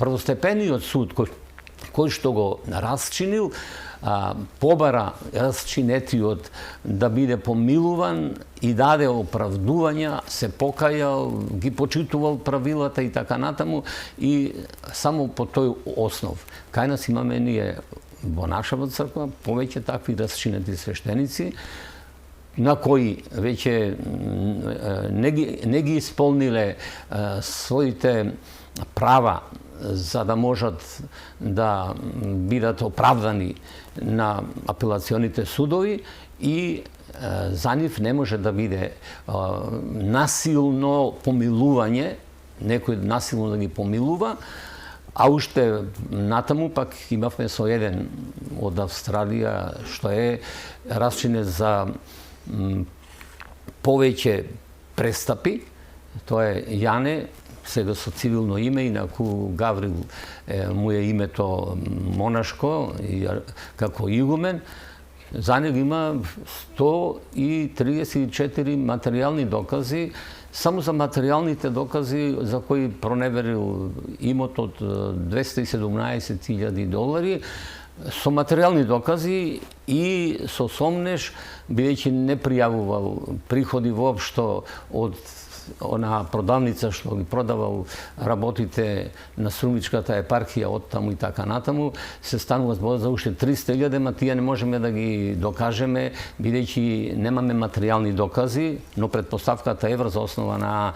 првостепениот суд кој што го расчинил, побара расчинетиот да биде помилуван и даде оправдувања, се покајал, ги почитувал правилата и така натаму и само по тој основ. Кај нас имаме ние во нашата црква повеќе такви расчинети свештеници на кои веќе не ги исполниле своите права за да можат да бидат оправдани на апелационите судови и за нив не може да биде насилно помилување, некој насилно да ги помилува, а уште натаму пак имавме со еден од Австралија што е расчинет за повеќе престапи, тоа е Јане, сега со цивилно име, инаку Гаврил му е името монашко како игумен. За него има 134 материјални докази. Само за материјалните докази за кои проневерил имот од $217,000 со материјални докази и со сомнеш, бидејќи не пријавувал приходи воопшто од она продавница што ги продавал работите на Срумичката епархија од таму и така натаму, се станува збор за уште 300.000, ма тие не можеме да ги докажеме, бидејќи немаме материјални докази, но предпоставката е врз основа на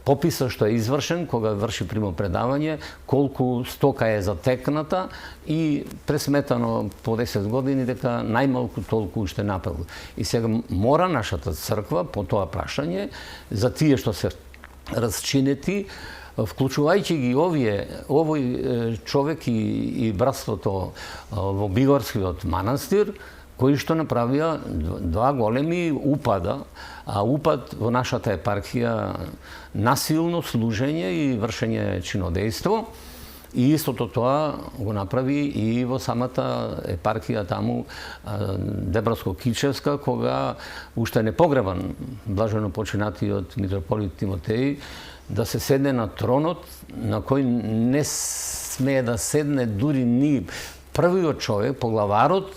пописа што е извршен кога врши примопредавање, колку стока е затекната и пресметано по 10 години дека најмалку толку уште направил. И сега мора нашата црква по тоа прашање за тие што се расчинети, вклучувајќи ги овој човек и братството во Бигорскиот манастир, кои што направија два големи упада, а упад во нашата епархија насилно служење и вршење чинодејство, и истото тоа го направи и во самата епархија таму Дебрско-Кичевска, кога уште не погребан блажено починатиот митрополит Тимотеј, да се седне на тронот на кој не смее да седне дури ни првиот човек, поглаварот,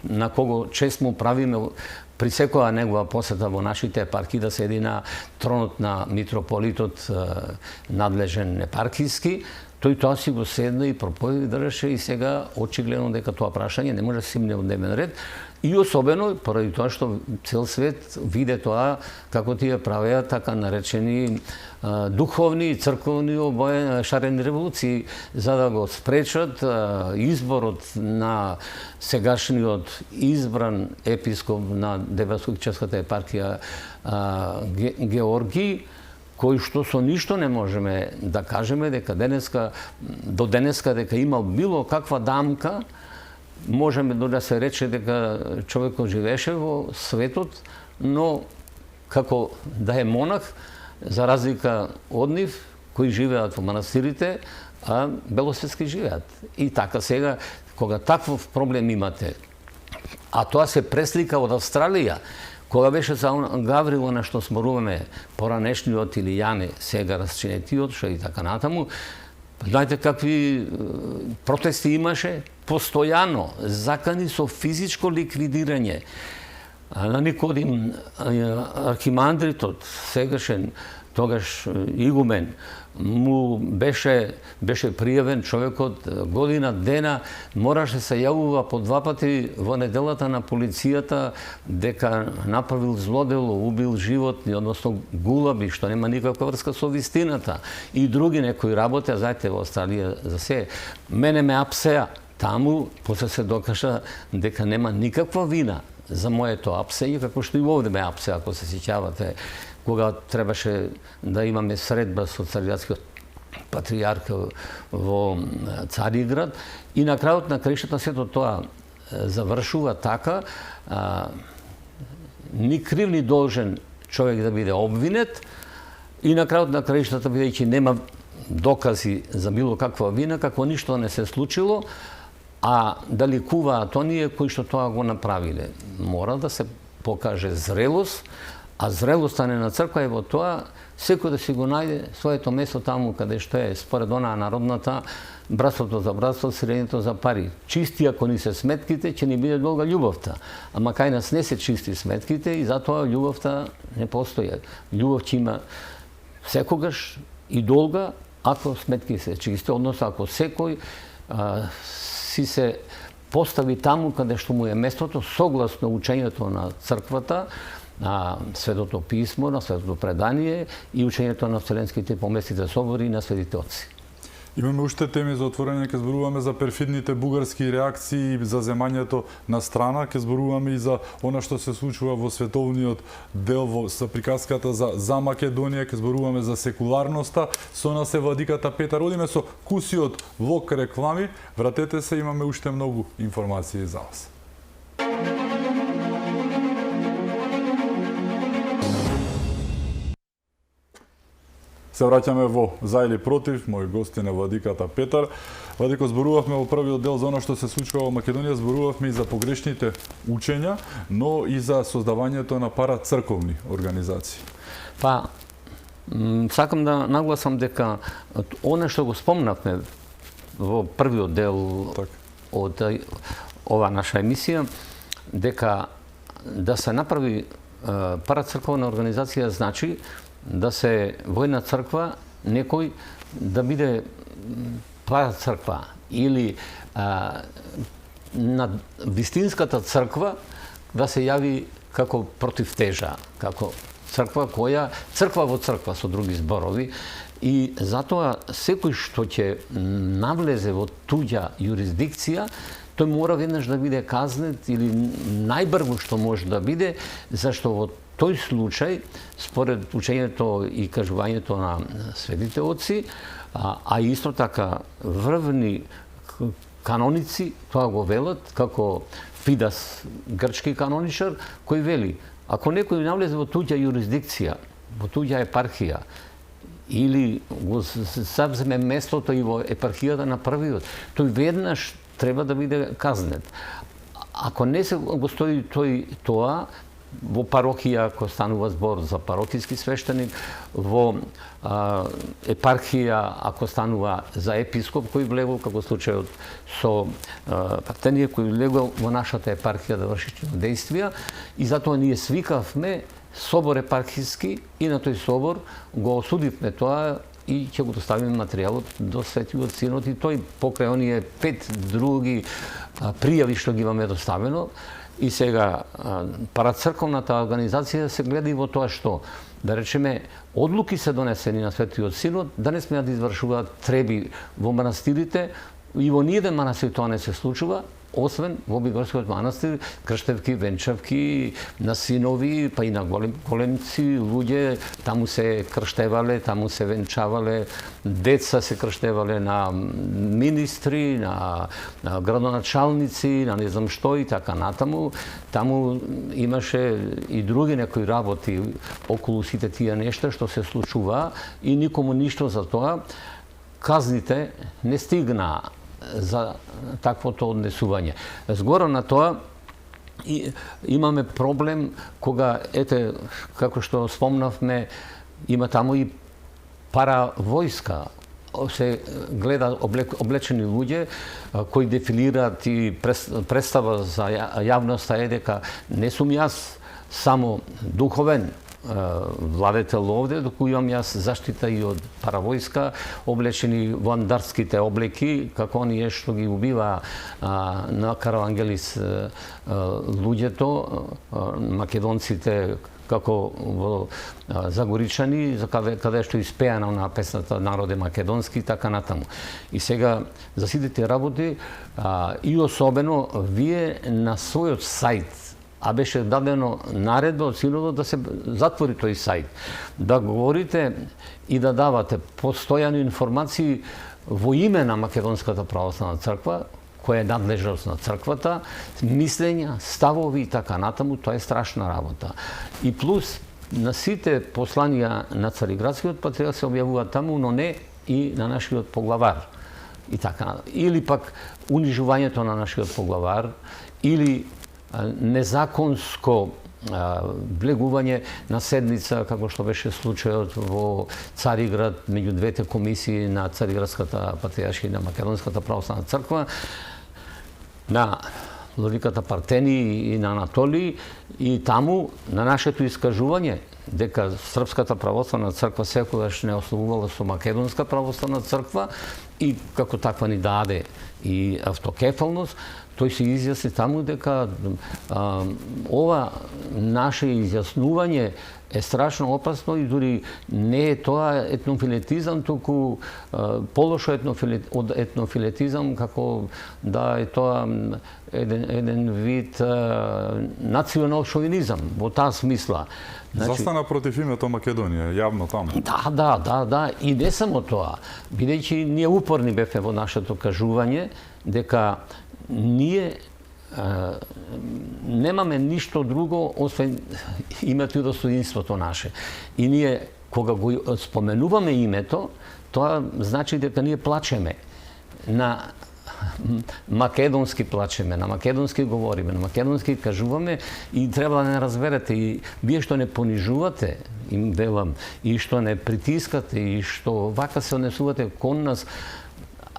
на кого чест му правиме при секоја негова посета во нашите епархии, да седи на тронот на митрополитот надлежен епархиски. Тој тоа си го седна и проповеди држеше и сега очигледно дека тоа прашање не може да се мине во дневен ред. И особено поради тоа што цел свет виде тоа како тие правеа така наречени духовни и црковни шарени револуции за да го спречат изборот на сегашниот избран епископ на Дебрско-Кичевската епархија Георги, кој што со ништо не можеме да кажеме дека до денеска дека имал било каква дамка, можеме да се рече дека човекот живееше во светот, но како да е монах, за разлика од нив, кои живеат во манастирите, а белосветски живеат. И така сега, кога таков проблем имате, а тоа се преслика од Австралија, Кога беше за Гаврило на што сморуваме поранешниот или Јане, сега расчинетиот, што и така натаму, знаете какви протести имаше? Постојано, закани со физичко ликвидирање. На Никодим архимандритот, сегашен, тогаш игумен, му беше пријавен човекот година дена, мораше се јавува по 2 пати во неделата на полицијата дека направил злодело, убил животни, односно гулаби, што нема никаква врска со вистината. И други некои работи, а знаете во Австралија за се. Мене ме апсеа. Таму после се докажа дека нема никаква вина за моето апсење, како што и овде ме апсеа, ако се сеќавате, кога требаше да имаме средба со цариградскиот патријарх во Цариград. И на крајот на краиштата сето тоа завршува така, ни крив ни должен човек да биде обвинет, и на крајот на краиштата, бидејќи нема докази за било каква вина, како ништо не се случило, а да ликуваат оние кои што тоа го направиле. Мора да се покаже зрелост, а зрелоста не на црква е во тоа секој да си го најде своето место таму каде што е според онаа народната братството за братство, сирењето за пари. Чисти ако ни се сметките, ќе ни биде долга љубовта. Ама кај нас не се чисти сметките и затоа љубовта не постои. Љубов ќе има секогаш и долга ако сметки се чисти, односно ако секој си се постави таму каде што му е местото согласно учењето на црквата, на Светото писмо, на Светото предание и учењето на Вселенските поместите собори и на светите отци.
Имаме уште теми за отворање, ќе зборуваме за перфидните бугарски реакции, за земањето на страна, ќе зборуваме и за она што се случува во световниот дел со приказката за Македонија, ќе зборуваме за секуларноста. Со нас е владиката Петар, одиме со кусиот влог реклами. Вратете се, имаме уште многу информации за вас. Се враќаме во За или против, мој гостин е владиката Петар. Владико, зборувавме во првиот дел за оно што се случува во Македонија, зборувавме и за погрешните учења, но и за создавањето на парацрковни организации.
Па, сакам да нагласам дека оно што го спомнавме во првиот дел од ова наша емисија, дека да се направи парацрковна организација значи да се во една црква некој да биде парацрква или на вистинската црква да се јави како противтежа, како црква во црква со други зборови. И затоа секој што ќе навлезе во туѓа јурисдикција, тој мора веднаш да биде казнет или најбрзо што може да биде, зашто во тој случај, според учењето и кажувањето на светите отци, а исто така врвни каноници тоа го велат, како Фидас, грчки каноничар, кој вели, ако некој навлезе во туѓа јурисдикција, во туѓа епархија, или го завземе местото и во епархијата на првиот, тој веднаш треба да биде казнет. Ако не се го стои тоа, во парокија, ако станува збор за парокиски свештеник, во епархија, ако станува за епископ кој влегол, како случајот со Партенија кој влегол во нашата епархија да врши действија, и затоа ние свикавме собор епархиски и на тој собор го осудивме тоа и ќе го доставиме материјалот до Светиот Синод и тој покрај оние 5 други пријави што ги имаме доставено. И сега парацрковната организација се гледа и во тоа што, да речеме, одлуки се донесени на Светиот Синод, да не смеат да извршуваат треби во манастирите, и во ниеден манастир тоа не се случува, освен во Бигорскиот манастир, крштевки, венчавки на синови, па и на големци луѓе, таму се крштевале, таму се венчавале, деца се крштевале на министри, на градоначалници, на не знам што и така натаму. Таму имаше и други некои работи околу сите тие нешта што се случува и никому ништо за тоа. Казните не стигнаа за таквото однесување. Згоро на тоа, И имаме проблем кога, ете, како што спомнавме, има таму и паравојска. Се гледа облечени луѓе кои дефилираат и представа за јавноста е дека не сум јас само духовен владетел овде, доку имам јас заштита и од паравојска, облечени во андарските облеки, како оние што ги убива на Каравангелис луѓето, македонците, како во Загоричани, каде што испеана на песната Народе македонски и така натаму. И сега за сите тие работи и особено вие на својот сајт, а беше дадено наредба од Синодот да се затвори тој сајт, да говорите и да давате постојани информации во име на Македонската православна црква, која е надлежност на црквата, мислења, ставови и така натаму, тоа е страшна работа. И плюс на сите посланија на Цариградскиот патриарх се објавуваат таму, но не и на нашиот поглавар. И така, или пак унижувањето на нашиот поглавар, или незаконско влегување на седница, како што беше случајот во Цариград, меѓу двете комисии на Цариградската патриаршија и на Македонската православна црква, на владиката Партени и на Анатолий, и таму на нашето искажување дека Српската православна црква секогаш не ословувала со Македонска православна црква и како таква ни даде и автокефалност, тој се изјасни таму дека ова наше изјаснување е страшно опасно и дури не е тоа етнофилетизам, туку полошо од етнофилетизам, како да е тоа еден вид национал шовинизам, во таа смисла.
Застана против името Македонија, јавно таму.
Да, и не само тоа, бидејќи ние упорни бевме во нашето кажување дека ние немаме ништо друго освен името и достоинството наше. И ние кога го споменуваме името, тоа значи дека ние плачеме. На македонски плачеме, на македонски говориме, на македонски кажуваме и треба да не разберете. И вие што не понижувате, им велам, и што не притискате, и што вака се однесувате кон нас,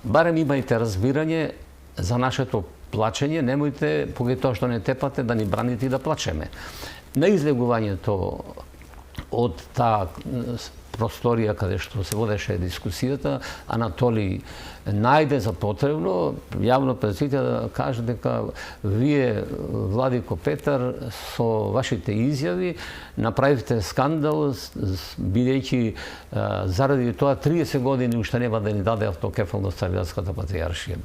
барем имајте разбирање за нашето плачење, немојте, поради тоа што не тепате, да ни браните и да плачеме. На излегувањето од таа просторија каде што се водеше дискусијата, Анатолий најде за потребно јавно пред сите да каже дека вие, владико Петар, со вашите изјави направивте скандал, бидејќи заради тоа 30 години уште нема да ни даде автокефалност Цариградската патриаршија.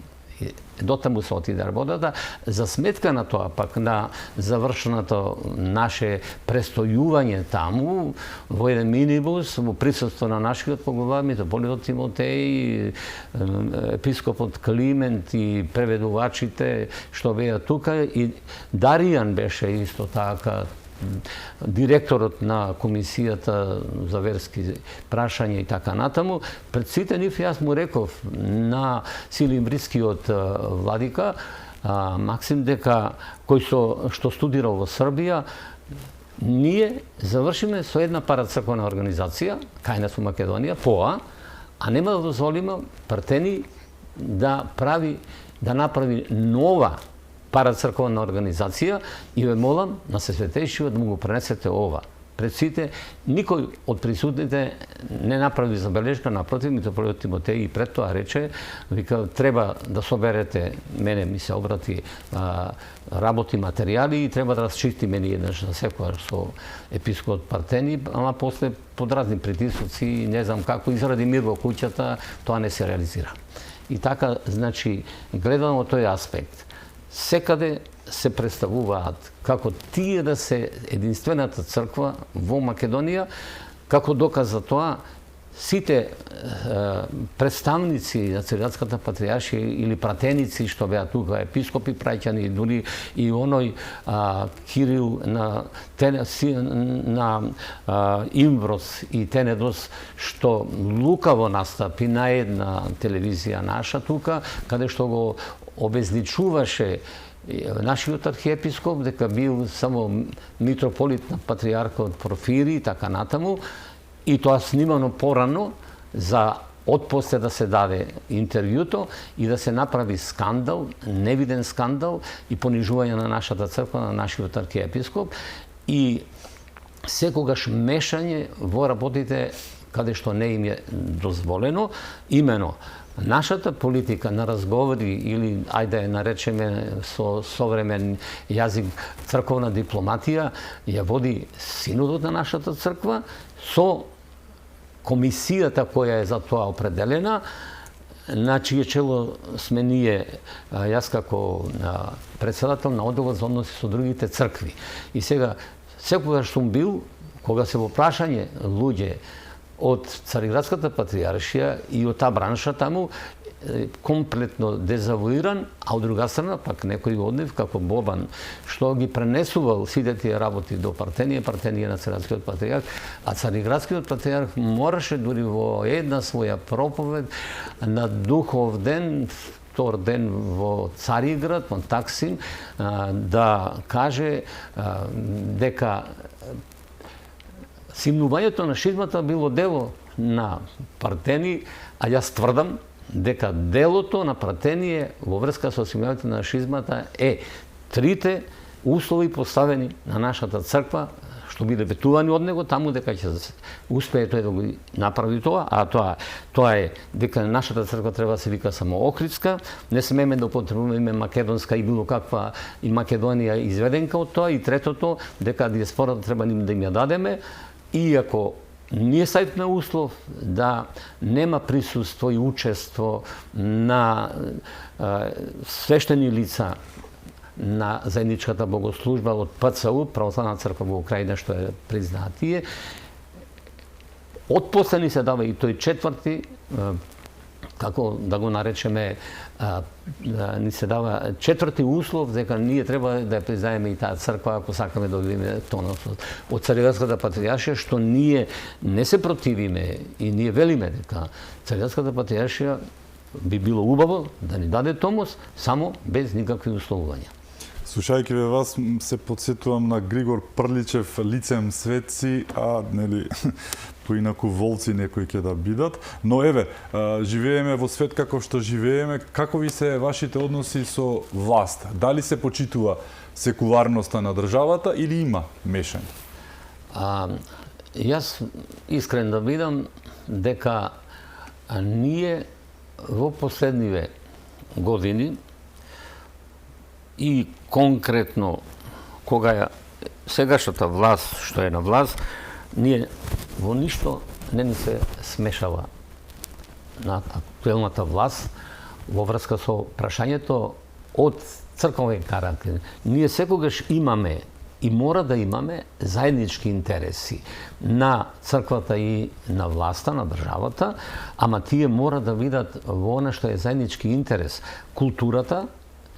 Дотаму се отиде работата, за сметка на тоа, пак на завршеното наше престојување таму, во еден минибус, во присуство на нашиот поглавар, митрополитот Тимотеј, епископот Климент и преведувачите што беа тука, и Даријан беше исто така, директорот на комисијата за верски прашања и така натаму. Пред сите нив јас му реков на Силимбрискиот владика Максим дека кој што студирал во Србија, ние завршиме со една парацрквена организација, кај нас во Македонија, ПОА, а нема да дозволиме Партени да направи нова парацрковна организација и ве молам на Сесветејшиот да му го пренесете ова. Пред сите, никој од присутните не направи забелешка, напротив, митрополитот Тимотеј и пред тоа рече, вика, треба да соберете, мене ми се обрати работи, материјали и треба да расчистиме ни еднаш за секојаш со епископот Партени, ама после под разни притисоци, не знам како, и заради мир во куќата, тоа не се реализира. И така, значи, гледано тој аспект, секаде се представуваат како тие да се единствената црква во Македонија, како доказ за тоа сите представници на Цариградската патриаршија или пратеници што беа тука, епископи праќани, дури и оној Кирил на Имврос и Тенедос што лукаво настапи на една телевизија наша тука, каде што го обезличуваше нашиот архиепископ дека бил само митрополит на патриархот Порфири и така натаму, и тоа снимано порано за отпосте да се даде интервјуто и да се направи скандал, невиден скандал и понижување на нашата црква, на нашиот архиепископ, и секогаш мешање во работите каде што не им е дозволено. Имено, нашата политика на разговори, или ајде наречеме со современ јазик црковна дипломатија, ја води синодот на нашата црква со комисијата која е за тоа определена, на чие чело сме ние, јас како председател на одделот за односи со другите цркви. И сега, секогаш сум бил, кога се во прашање луѓе од Цариградската патријаршија и од таа бранша таму, комплетно дезавуиран, а од друга страна пак некој од нив како Бобан што ги пренесувал сите тие работи до Партенија на Цариградскиот патријарх, а Цариградскиот патријарх мораше дури во една своја проповед на Духов ден, втор ден во Цариград, во Таксим, да каже дека симнувањето на шизмата било дело на Партени, а јас тврдам дека делото на Партение во врска со симнувањето на шизмата е трите услови поставени на нашата црква, што биде ветувани од него таму, дека ќе успее тој да го направи тоа, а тоа е дека нашата црква треба да се вика само Охридска, не смееме да употребуваме македонска и било каква и Македонија изведенка од тоа, и третото дека диаспората треба да им ја дадеме, иако ние ставивме услов да нема присуство и учество на свештени лица на заедничката богослужба од ПЦУ, Православна црква во Украина, што е признатие. Отпосле ни се дава и тој четврти, како да го наречеме, ни се дава четврти услов дека ние треба да ја признаеме и таа црква ако сакаме да одиме тоносот од Цариградската патријаршија, што ние не се противиме и ние велиме дека Цариградската патријаршија би било убаво да ни даде томос само без никакви условувања.
Слушајќи ве вас, се подсетувам на Григор Прличев, лицем светци, а нели поинаку волци некои ќе да бидат. Но еве, живееме во свет како што живееме, какови се вашите односи со власт? Дали се почитува секуларноста на државата или има мешање?
Јас искрен да бидам дека ние во последниве години и конкретно кога сегашната власт што е на власт, ние во ништо не ни се смешава на актуелната власт во врска со прашањето од црковен карактер. Ние секогаш имаме и мора да имаме заеднички интереси на црквата и на власта, на државата, ама тие мора да видат во она што е заеднички интерес. Културата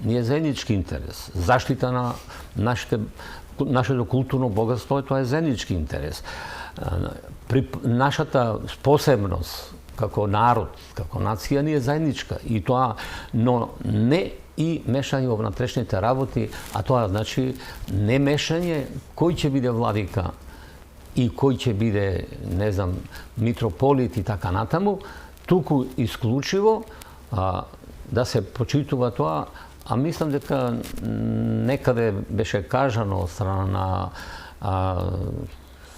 ни е заеднички интерес. Заштита на нашето културно богатство, тоа е заеднички интерес. При нашата посебност како народ, како нација ни е заедничка и тоа, но не и мешање во внатрешните работи, а тоа значи не мешање кој ќе биде владика и кој ќе биде, не знам, митрополит и така натаму, туку исклучиво да се почитува тоа, а мислам дека некаде беше кажано од страна на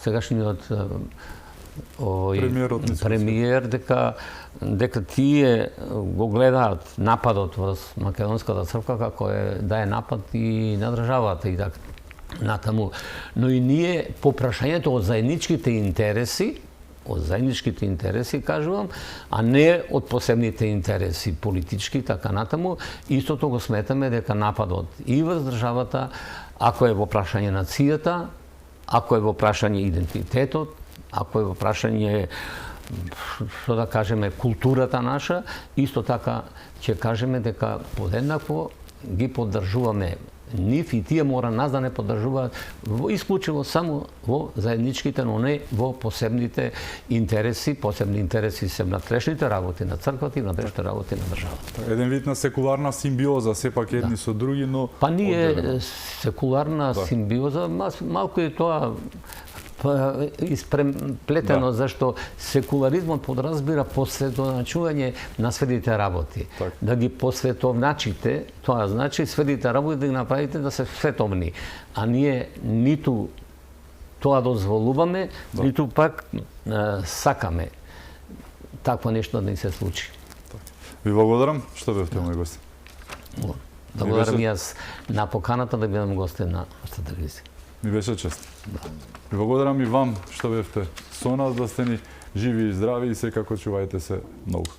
сегашниот премиер дека тие го гледаат нападот во македонската црква како да е напад и на државата и така натаму. Но и ние по прашањето од заедничките интереси, кажувам, а не од посебните интереси политички, така натаму, истото го сметаме дека нападот и врз државата, ако е во прашање нацијата, ако е во прашање идентитетот, ако е во прашање, што да кажеме, културата наша, исто така ќе кажеме дека подеднакво ги поддржуваме нив и тие мора нас да не поддржуваат исклучиво само во заедничките, но не во посебните интереси. Посебни интереси се внатрешните работи на црквата и внатрешните работи на државата.
Еден вид на секуларна симбиоза, сепак едни со други, но
Па ние
одделено.
секуларна симбиоза, малку е тоа испреплетено, зашто секуларизмот подразбира посветоначување на светите работи.
Так.
Да ги посветовначите, тоа значи светите работи да ги направите да се световни. А ние ниту тоа дозволуваме, ниту пак сакаме такво нешто да ни се случи.
Ви благодарам што бевте мој гост.
Благодарам и јас на поканата да бидам гостин на вашата телевизија.
Ми беше чест. Ви благодарам и вам што бевте со нас, да сте ни живи и здрави и секако чувајте се многу.